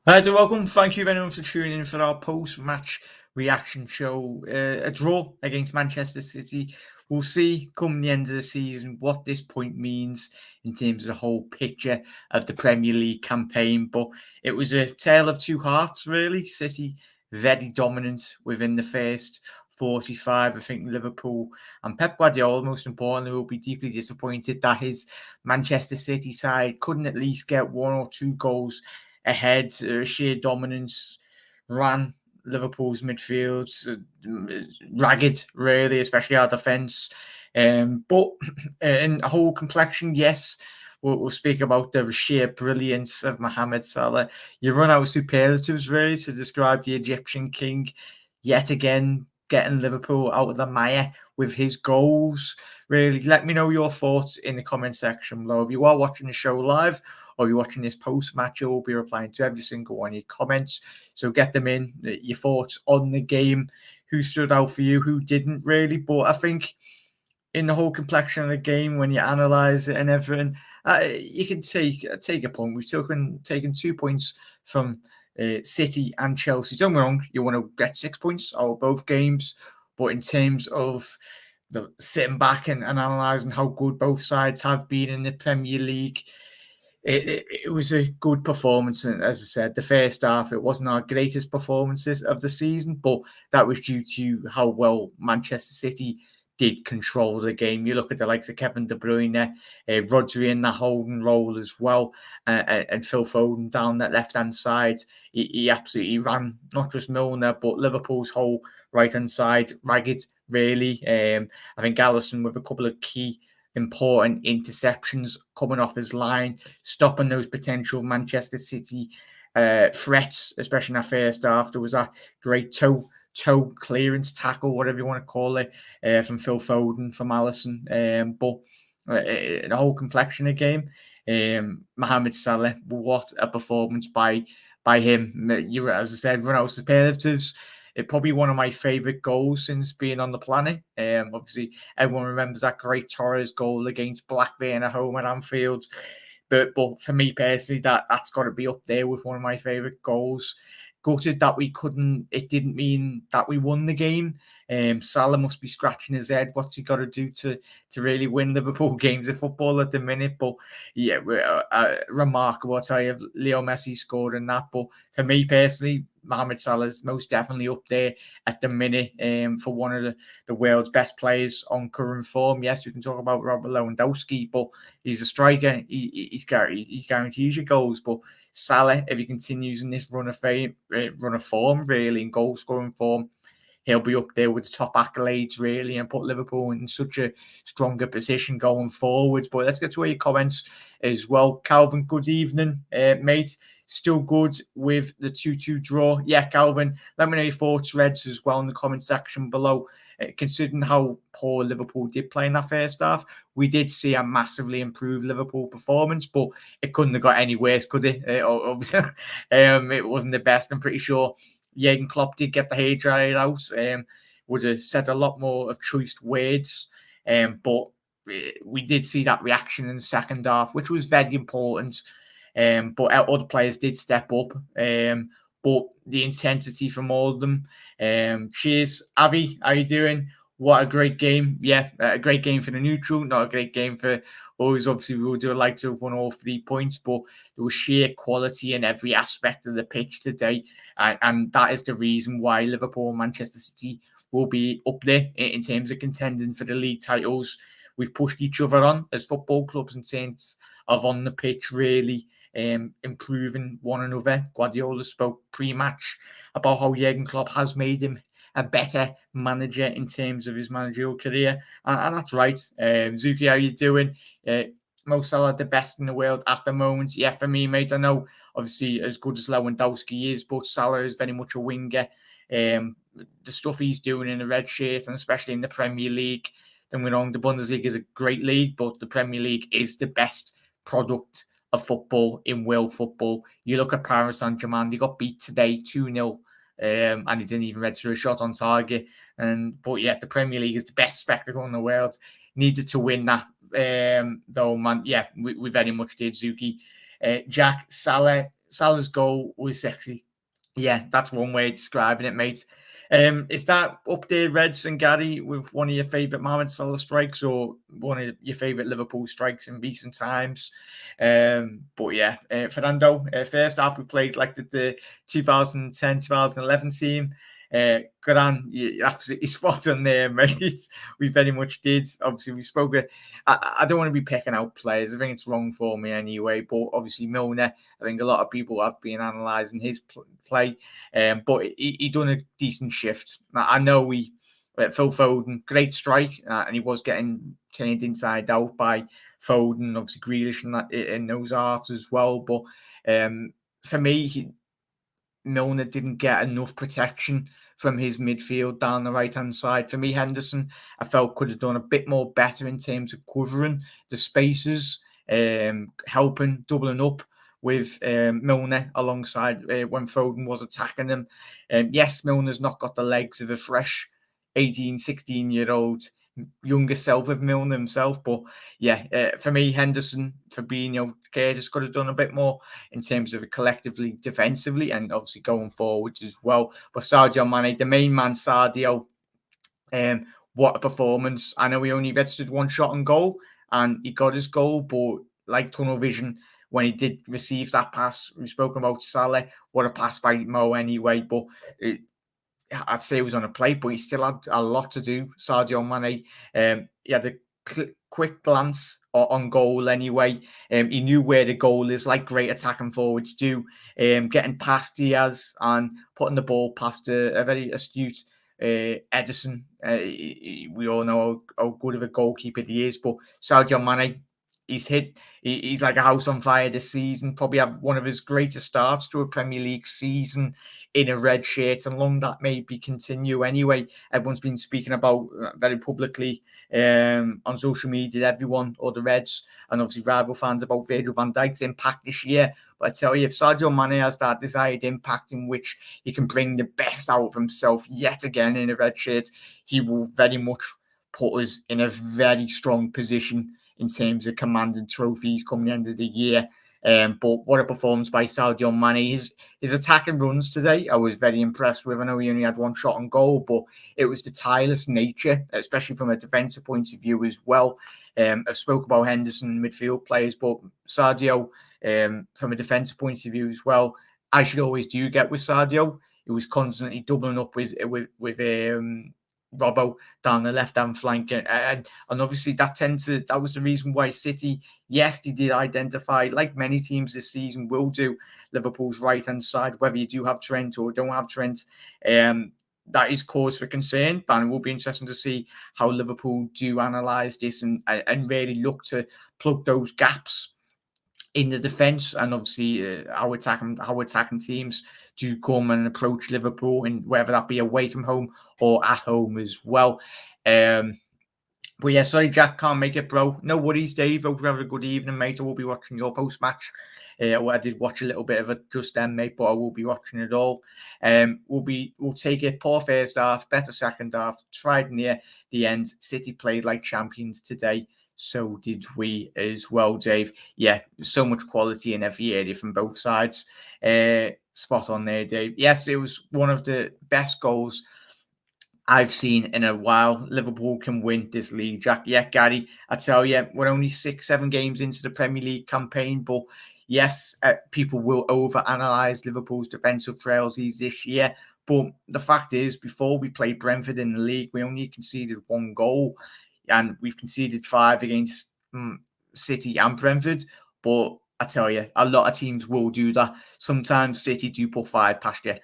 Hi, so welcome. Thank you very much for tuning in for our post-match reaction show. A draw against Manchester City. We'll see come the end of the season what this point means in terms of the whole picture of the Premier League campaign. But it was a tale of two halves, really. City very dominant within the first 45. I think Liverpool and Pep Guardiola, most importantly, will be deeply disappointed that his Manchester City side couldn't at least get one or two goals ahead. Sheer dominance ran Liverpool's midfield ragged, really, especially our defence. But in a whole complexion, yes, we'll speak about the sheer brilliance of Mohamed Salah. You run out of superlatives, really, to describe the Egyptian king yet again getting Liverpool out of the mire with his goals. Really, let me know your thoughts in the comment section below. If you are watching the show live or you're watching this post-match, I will be replying to every single one of your comments. So get them in, your thoughts on the game, who stood out for you, who didn't really. But I think in the whole complexion of the game, when you analyse it and everything, you can take a point. We've taken 2 points from City and Chelsea. Don't get me wrong, you want to get 6 points out of both games, but in terms of the sitting back and analysing how good both sides have been in the Premier League, it was a good performance. And as I said, the first half, it wasn't our greatest performances of the season, but that was due to how well Manchester City did control the game. You look at the likes of Kevin De Bruyne, Rodri in the holding role as well, and Phil Foden down that left-hand side. He absolutely ran not just Milner, but Liverpool's whole right-hand side ragged, really. I think Alisson with a couple of key important interceptions coming off his line, stopping those potential Manchester City threats, especially in that first half. There was that great toe clearance tackle, whatever you want to call it, from Phil Foden, from Alisson. But the whole complexion of the game, Mohamed Salah, what a performance by him. As I said, run out of superlatives. It's probably one of my favourite goals since being on the planet. Obviously, everyone remembers that great Torres goal against Blackburn at home at Anfield. But for me personally, that's got to be up there with one of my favourite goals. Gutted that we couldn't. It didn't mean that we won the game. Salah must be scratching his head. What's he got to do to really win Liverpool games of football at the minute? But yeah, remarkable. I tell you, Leo Messi scored in that. But for me personally, Mohamed Salah is most definitely up there at the minute for one of the world's best players on current form. Yes, we can talk about Robert Lewandowski, but he's a striker. He guarantees you goals. But Salah, if he continues in this run of form, really, in goal scoring form, he'll be up there with the top accolades, really, and put Liverpool in such a stronger position going forward. But let's get to your comments as well. Calvin, good evening, mate. Still good with the 2-2 draw. Yeah, Calvin, let me know your thoughts, Reds, as well in the comment section below. Considering how poor Liverpool did play in that first half, we did see a massively improved Liverpool performance, but it couldn't have got any worse, could it? It wasn't the best. I'm pretty sure Jurgen Klopp did get the hair dried out. Would have said a lot more of choice words, but we did see that reaction in the second half, which was very important. But our other players did step up. But the intensity from all of them. Cheers, Abby. How you doing? What a great game. Yeah, a great game for the neutral, not a great game for us. Obviously, we would have liked to have won all 3 points, but there was sheer quality in every aspect of the pitch today. And that is the reason why Liverpool and Manchester City will be up there in terms of contending for the league titles. We've pushed each other on as football clubs in terms of on the pitch, really improving one another. Guardiola spoke pre-match about how Jurgen Klopp has made him a better manager in terms of his managerial career, and that's right. Zuki, how you doing? Mo Salah, the best in the world at the moment. Yeah, for me, mate. I know, obviously, as good as Lewandowski is, but Salah is very much a winger. The stuff he's doing in the red shirt, and especially in the Premier League, don't get me wrong, the Bundesliga is a great league, but the Premier League is the best product of football in world football. You look at Paris Saint-Germain, they got beat today 2-0, and he didn't even register a shot on target. But yeah, the Premier League is the best spectacle in the world. Needed to win that, though, man. Yeah, we very much did, Zuki. Jack, Salah Salah's goal was sexy. Yeah, that's one way of describing it, mate. Is that up there, Reds and Gary, with one of your favourite Mohamed Salah strikes or one of your favourite Liverpool strikes in recent times? But yeah, Fernando, first half we played like the 2010-2011 team. Good on, you're absolutely spot on there, mate. We very much did. Obviously, we spoke. I don't want to be picking out players. I think it's wrong for me anyway. But obviously, Milner, I think a lot of people have been analysing his play. But he done a decent shift. I know Phil Foden, great strike, and he was getting turned inside out by Foden, obviously Grealish in those halves as well. But for me, Milner didn't get enough protection from his midfield down the right-hand side. For me, Henderson, I felt could have done a bit more better in terms of covering the spaces, helping, doubling up with Milner alongside when Foden was attacking him. Yes, Milner's not got the legs of a fresh 18, 16-year-old younger self of Milner himself. But yeah, for me, Henderson, Fabinho, Curtis could have done a bit more in terms of collectively defensively and obviously going forwards as well. But Sadio Mane, the main man, Sadio, what a performance. I know he only registered one shot on goal and he got his goal, but like tunnel vision, when he did receive that pass, we've spoken about Salah, what a pass by Mo anyway, but I'd say he was on a plate, but he still had a lot to do. Sadio Mane, he had a quick glance on goal anyway. He knew where the goal is, like great attacking forwards do. Getting past Diaz and putting the ball past a very astute Edison. We all know how good of a goalkeeper he is, but Sadio Mane, he's like a house on fire this season. Probably have one of his greatest starts to a Premier League season in a red shirt, and long that maybe continue anyway. Everyone's been speaking about very publicly on social media, everyone, or the Reds, and obviously rival fans, about Virgil van Dijk's impact this year. But I tell you, if Sadio Mane has that desired impact in which he can bring the best out of himself yet again in a red shirt, he will very much put us in a very strong position in terms of commanding trophies come the end of the year. But what a performance by Sadio Mane. His attacking runs today, I was very impressed with. I know he only had one shot on goal, but it was the tireless nature, especially from a defensive point of view as well. I've spoke about Henderson midfield players, but Sadio, from a defensive point of view as well, as you always do get with Sadio, he was constantly doubling up with Robbo down the left-hand flank, and obviously that was the reason why City, yes, they did identify, like many teams this season will do, Liverpool's right-hand side, whether you do have Trent or don't have Trent. That is cause for concern, but it will be interesting to see how Liverpool do analyse this and really look to plug those gaps in the defence, and obviously how attacking teams do come and approach Liverpool, and whether that be away from home or at home as well. But yeah, sorry, Jack, can't make it, bro. No worries, Dave. Hope you have a good evening, mate. I will be watching your post-match. I did watch a little bit of it just then, mate, but I will be watching it all. We'll take it. Poor first half, better second half. Tried near the end. City played like champions today. So did we as well, Dave. Yeah, so much quality in every area from both sides. Spot on there, Dave. Yes, it was one of the best goals I've seen in a while. Liverpool can win this league, Jack. Yeah, Gary, I tell you, we're only 6-7 games into the Premier League campaign, but yes, people will overanalyze Liverpool's defensive frailties this year. But the fact is, before we played Brentford in the league, we only conceded one goal, and we've conceded 5 against City and Brentford. But I tell you, a lot of teams will do that. Sometimes City do put 5 past you.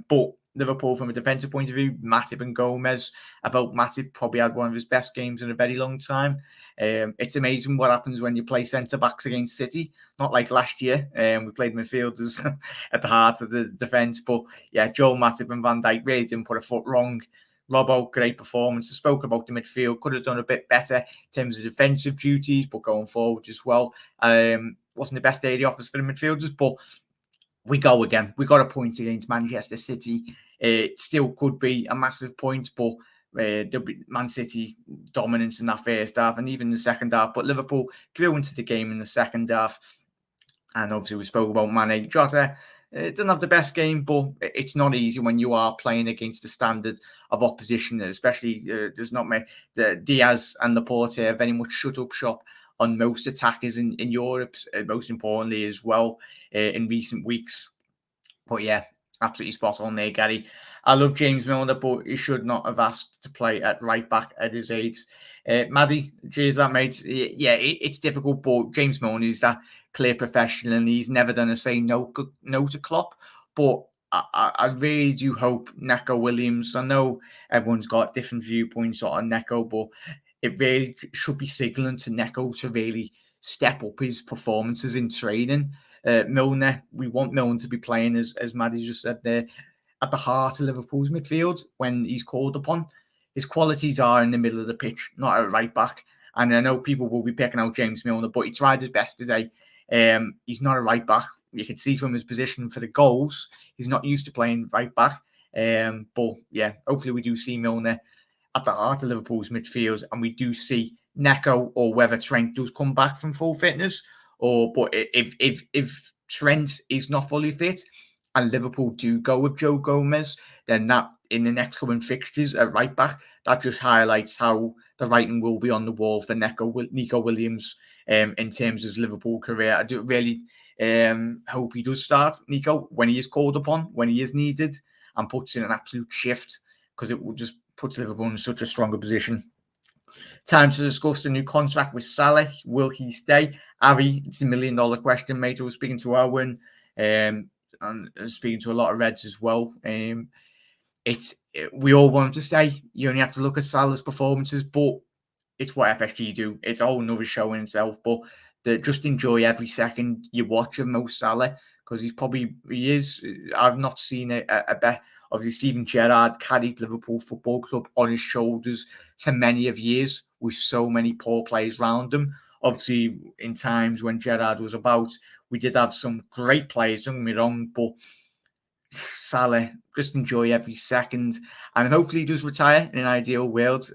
But Liverpool, from a defensive point of view, Matip and Gomez. I felt Matip probably had one of his best games in a very long time. It's amazing what happens when you play centre-backs against City. Not like last year. We played midfielders at the heart of the defence. But yeah, Joel Matip and Van Dijk really didn't put a foot wrong. Robbo, great performance. I spoke about the midfield. Could have done a bit better in terms of defensive duties, but going forward as well. Wasn't the best day of the office for the midfielders, but we go again. We got a point against Manchester City. It still could be a massive point, but there'll be Man City dominance in that first half and even the second half. But Liverpool grew into the game in the second half. And obviously, we spoke about Mane. Jota didn't have the best game, but it's not easy when you are playing against the standard of opposition, especially there's not many. Diaz and Laporte are very much shut up shop on most attackers in Europe, most importantly as well in recent weeks. But yeah, absolutely spot on there, Gary. I love James Milner, but he should not have asked to play at right back at his age. Maddie, cheers, that mate. Yeah, it's difficult, but James Milner is that clear professional, and he's never done a say no to Klopp. But I really do hope Neco Williams. I know everyone's got different viewpoints on Neco, but it really should be signalling to Neco to really step up his performances in training. Milner, we want Milner to be playing, as Maddie just said there, at the heart of Liverpool's midfield when he's called upon. His qualities are in the middle of the pitch, not at right back. And I know people will be picking out James Milner, but he tried his best today. He's not a right back. You can see from his position for the goals, he's not used to playing right back. But yeah, hopefully we do see Milner at the heart of Liverpool's midfield, and we do see Neco or whether Trent does come back from full fitness. But if Trent is not fully fit and Liverpool do go with Joe Gomez, then that in the next coming fixtures at right back, that just highlights how the writing will be on the wall for Nico Williams in terms of his Liverpool career. I do really hope he does start, Nico, when he is called upon, when he is needed, and puts in an absolute shift, because it will just put Liverpool in such a stronger position. Time to discuss the new contract with Salah. Will he stay? Harry, it's $1 million question, mate. I was speaking to Owen and speaking to a lot of Reds as well. We all want him to stay. You only have to look at Salah's performances, but it's what FSG do. It's a whole another show in itself. But just enjoy every second you watch of Mo Salah, because he is. I've not seen a bet. Obviously, Steven Gerrard carried Liverpool Football Club on his shoulders for many of years with so many poor players around him. Obviously, in times when Gerrard was about, we did have some great players, don't get me wrong, but Salah, just enjoy every second. And hopefully he does retire in an ideal world.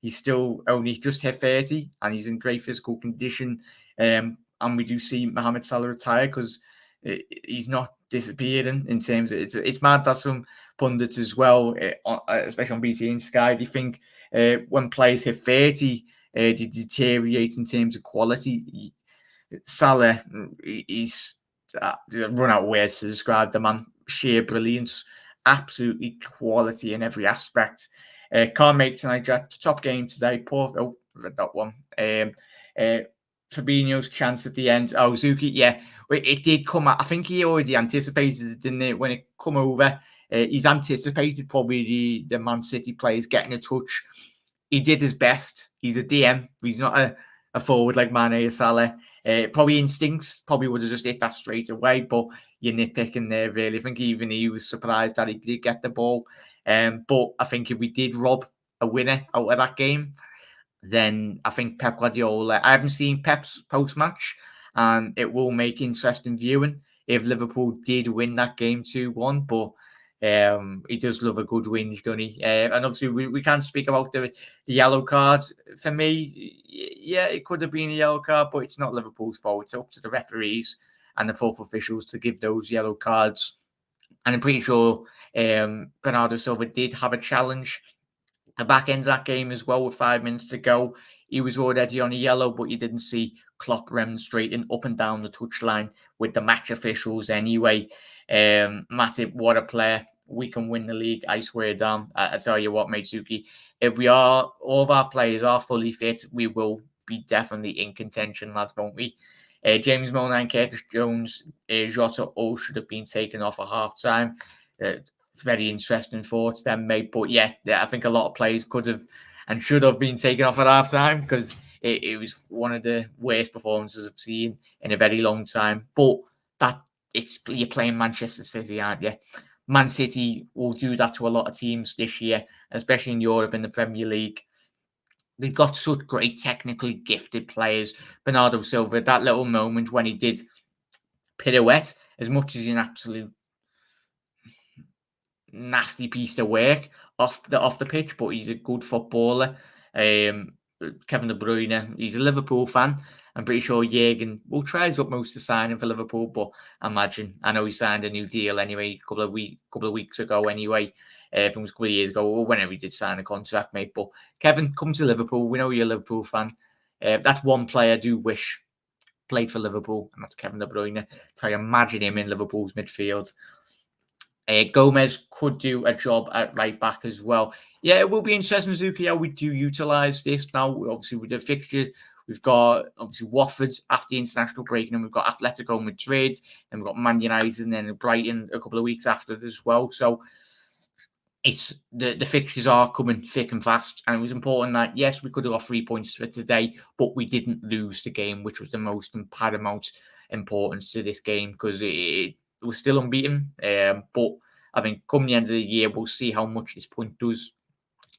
He's still only just hit 30 and he's in great physical condition. And we do see Mohamed Salah retire, because he's not disappearing in terms of it's mad that some pundits as well, especially on BT and Sky, they think when players hit 30, they deteriorate in terms of quality. Salah, he's run out of words to describe the man. Sheer brilliance, absolutely quality in every aspect. Can't make tonight, Jack. Top game today. Poor, read that one. Fabinho's chance at the end. Oh, Zuki, yeah, it did come out. I think he already anticipated it, didn't it? When it come over, he's anticipated probably the Man City players getting a touch. He did his best. He's a DM. He's not a forward like Mane or Salah. Probably instincts. Probably would have just hit that straight away, but you're nitpicking there, really. I think even he was surprised that he did get the ball. But I think if we did rob a winner out of that game, then I think Pep Guardiola, I haven't seen Pep's post-match, and it will make interesting viewing if Liverpool did win that game 2-1, but he does love a good win, doesn't he? And obviously we can't speak about the yellow card. For me, yeah, it could have been a yellow card, but it's not Liverpool's fault. It's up to the referees and the fourth officials to give those yellow cards. And I'm pretty sure Bernardo Silva did have a challenge the back end of that game as well with 5 minutes to go. He was already on a yellow, but you didn't see Klopp remonstrating up and down the touchline with the match officials anyway. Mate, what a player. We can win the league, I swear down. I tell you what, Matsuki, if all of our players are fully fit, we will be definitely in contention, lads, won't we? James Milner and Curtis Jones, Jota all should have been taken off at half-time. Very interesting thoughts then, mate. But yeah, I think a lot of players could have and should have been taken off at half time, because it was one of the worst performances I've seen in a very long time. But you're playing Manchester City, aren't you? Man City will do that to a lot of teams this year, especially in Europe in the Premier League. They've got such great technically gifted players. Bernardo Silva, that little moment when he did pirouette, as much as he's an absolute nasty piece of work off the pitch, but he's a good footballer. Kevin De Bruyne, he's a Liverpool fan, I'm pretty sure Jurgen will try his utmost to sign him for Liverpool, but I know he signed a new deal anyway a couple of weeks ago anyway. I think it was a couple of years ago or whenever he did sign a contract, mate. But Kevin, come to Liverpool. We know you're a Liverpool fan. That's one player I do wish played for Liverpool, and that's Kevin De Bruyne. So I imagine him in Liverpool's midfield. Gomez could do a job at right back as well. Yeah, it will be interesting, Zuki, how we do utilise this now. Obviously, with the fixtures, we've got obviously Watford after the international break, and then we've got Atletico Madrid, and we've got Man United, and then Brighton a couple of weeks after it as well. So it's the fixtures are coming thick and fast, and it was important that yes, we could have got 3 points for today, but we didn't lose the game, which was the most paramount importance to this game because it was still unbeaten. But I think come the end of the year, we'll see how much this point does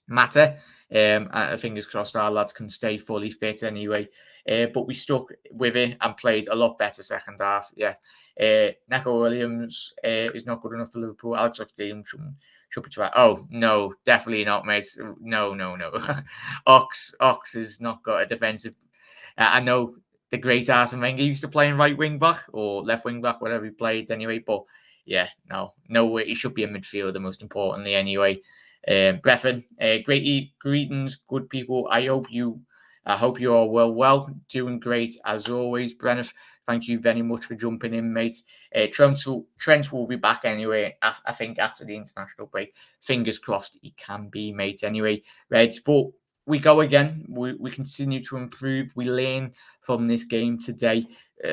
matter. Fingers crossed our lads can stay fully fit anyway. But we stuck with it and played a lot better second half. Yeah. Neco Williams is not good enough for Liverpool. Alex Oxlade should be tried. Oh, no, definitely not, mate. No. Ox has not got a defensive. I know the great Arsene Wenger used to play in right wing back or left wing back, whatever he played anyway. But yeah, no way. He should be a midfielder, most importantly, anyway. Breffin, greetings, good people. I hope you are well, doing great as always. Brenneth, thank you very much for jumping in, mate. Trent will be back anyway, I think, after the international break. Fingers crossed he can be, mate, anyway. Reds, but we go again. We continue to improve. We learn from this game today.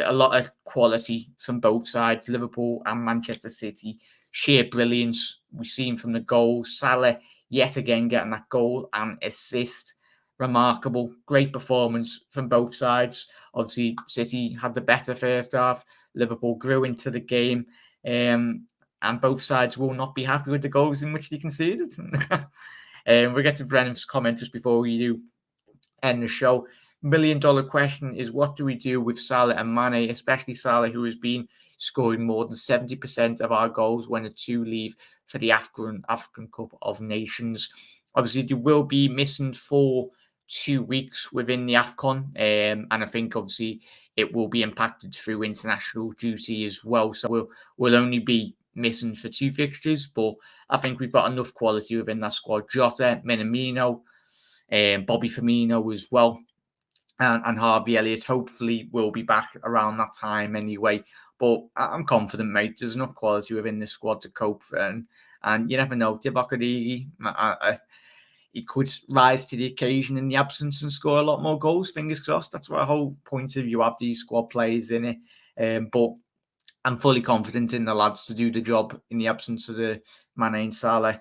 A lot of quality from both sides, Liverpool and Manchester City. Sheer brilliance. We've seen from the goals. Salah, yet again, getting that goal and assist. Remarkable. Great performance from both sides. Obviously, City had the better first half. Liverpool grew into the game. And both sides will not be happy with the goals in which they conceded. We'll get to Brennan's comment just before we do end the show. $1 million question is what do we do with Salah and Mane, especially Salah, who has been scoring more than 70% of our goals when the two leave for the African Cup of Nations. Obviously, they will be missing for 2 weeks within the AFCON, and I think obviously it will be impacted through international duty as well. So we'll only be missing for 2 fixtures, but I think we've got enough quality within that squad. Jota, Minamino, Bobby Firmino as well, and Harvey Elliott hopefully will be back around that time anyway. But I'm confident, mate. There's enough quality within this squad to cope for, and you never know. Divock Origi, he could rise to the occasion in the absence and score a lot more goals. Fingers crossed. That's what the whole point of you have these squad players in it. But I'm fully confident in the lads to do the job in the absence of the Mane and Salah.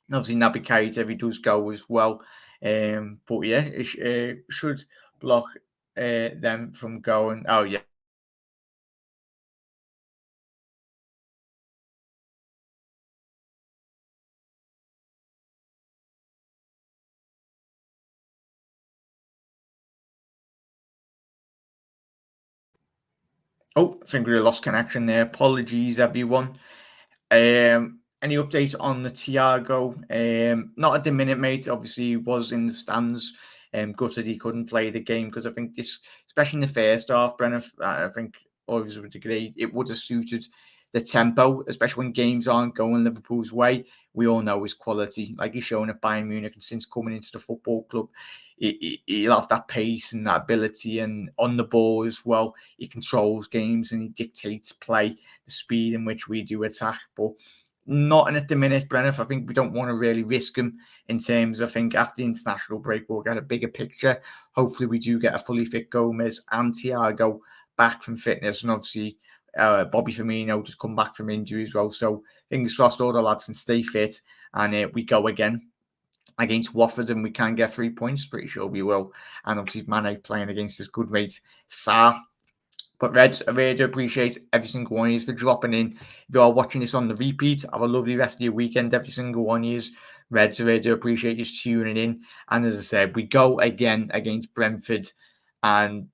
And obviously, Naby Keita, if he does go as well. But yeah, it should block them from going. Oh, yeah. Oh, I think we lost connection there. Apologies, everyone. Any update on the Thiago? Not at the minute, mate. Obviously, he was in the stands. Gutted he couldn't play the game because I think this, especially in the first half, Brennan, I think obviously with the degree, it would have suited the tempo, especially when games aren't going Liverpool's way. We all know his quality, like he's shown at Bayern Munich, and since coming into the football club, he'll have that pace and that ability, and on the ball as well. He controls games and he dictates play, the speed in which we do attack, but not in at the minute, Brennan. I think we don't want to really risk him in terms, I think after the international break, we'll get a bigger picture. Hopefully we do get a fully fit Gomez and Thiago back from fitness, and obviously Bobby Firmino just come back from injury as well. So fingers crossed all the lads can stay fit, and we go again against Watford and we can get 3 points. Pretty sure we will. And obviously Mane playing against his good mate Salah. But Reds, I really do appreciate every single one of you for dropping in. If you are watching this on the repeat, have a lovely rest of your weekend, every single one of you. Reds, I really do appreciate you tuning in. And as I said, we go again against Brentford. And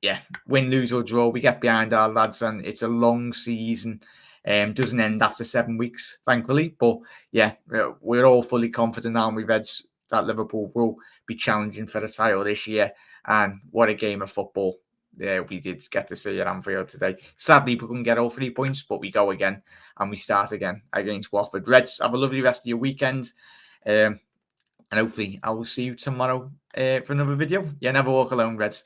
yeah, win, lose or draw, we get behind our lads, and it's a long season. Doesn't end after 7 weeks, thankfully. But yeah, we're all fully confident now, we Reds, that Liverpool will be challenging for the title this year. And what a game of football. we did get to see at Anfield today. Sadly, we couldn't get all 3 points, but we go again and we start again against Watford. Reds, have a lovely rest of your weekend. And hopefully I will see you tomorrow for another video. Yeah, never walk alone, Reds.